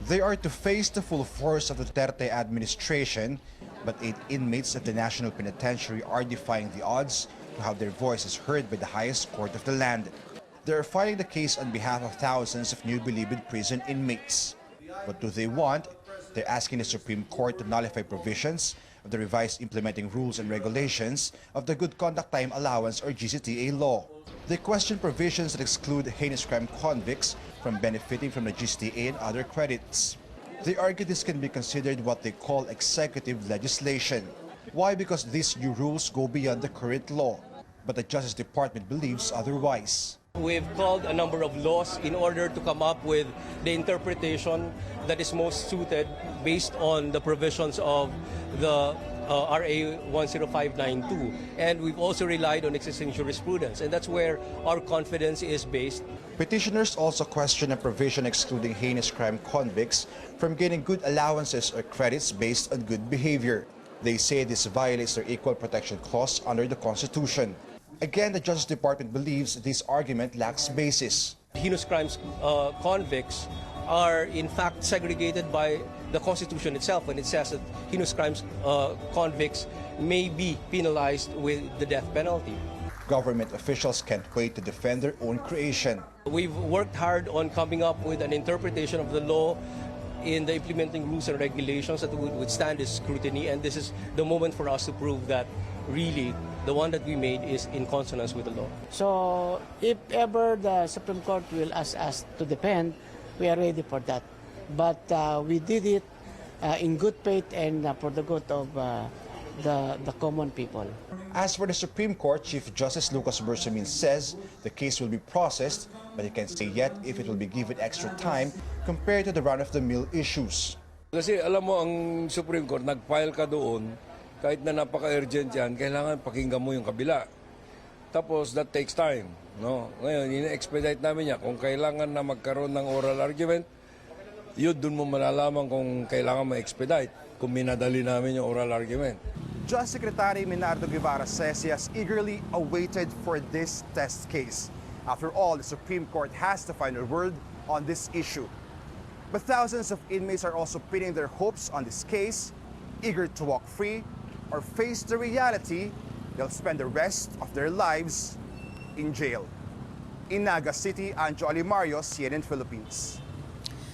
They are to face the full force of the Duterte administration, but 8 inmates at the National Penitentiary are defying the odds to have their voices heard by the highest court of the land. They are filing the case on behalf of thousands of new Bilibid prison inmates. What do they want? They're asking the Supreme Court to nullify provisions of the revised implementing rules and regulations of the Good Conduct Time Allowance or GCTA law. They question provisions that exclude heinous crime convicts from benefiting from the GCTA and other credits. They argue this can be considered what they call executive legislation. Why? Because these new rules go beyond the current law. But the Justice Department believes otherwise. We've called a number of laws in order to come up with the interpretation that is most suited based on the provisions of the RA 10592. And we've also relied on existing jurisprudence, and that's where our confidence is based. Petitioners also question a provision excluding heinous crime convicts from gaining good allowances or credits based on good behavior. They say this violates their Equal Protection Clause under the Constitution. Again, the Justice Department believes this argument lacks basis. Heinous crimes convicts are in fact segregated by the Constitution itself when it says that heinous crimes convicts may be penalized with the death penalty. Government officials can't wait to defend their own creation. We've worked hard on coming up with an interpretation of the law in the implementing rules and regulations that would withstand this scrutiny, and this is the moment for us to prove that really the one that we made is in consonance with the law. So if ever the Supreme Court will ask us to defend, we are ready for that. But we did it in good faith and for the good of the common people. As for the Supreme Court, Chief Justice Lucas Bersamin says the case will be processed, but he can't say yet if it will be given extra time compared to the run-of-the-mill issues. Kasi alam mo, ang Supreme Court, nag-file ka doon, kahit na napaka-urgent yan, kailangan pakinggan mo yung kabila. Tapos, that takes time. No? Ngayon, ina-expedite namin yan. Kung kailangan na magkaroon ng oral argument, yun doon mo malalaman kung kailangan ma-expedite, kung minadali namin yung oral argument. Justice Secretary Minardo Guevara says he has eagerly awaited for this test case. After all, the Supreme Court has the final word on this issue. But thousands of inmates are also pinning their hopes on this case, eager to walk free or face the reality they'll spend the rest of their lives in jail. In Naga City, Anjo Alimario, CNN Philippines.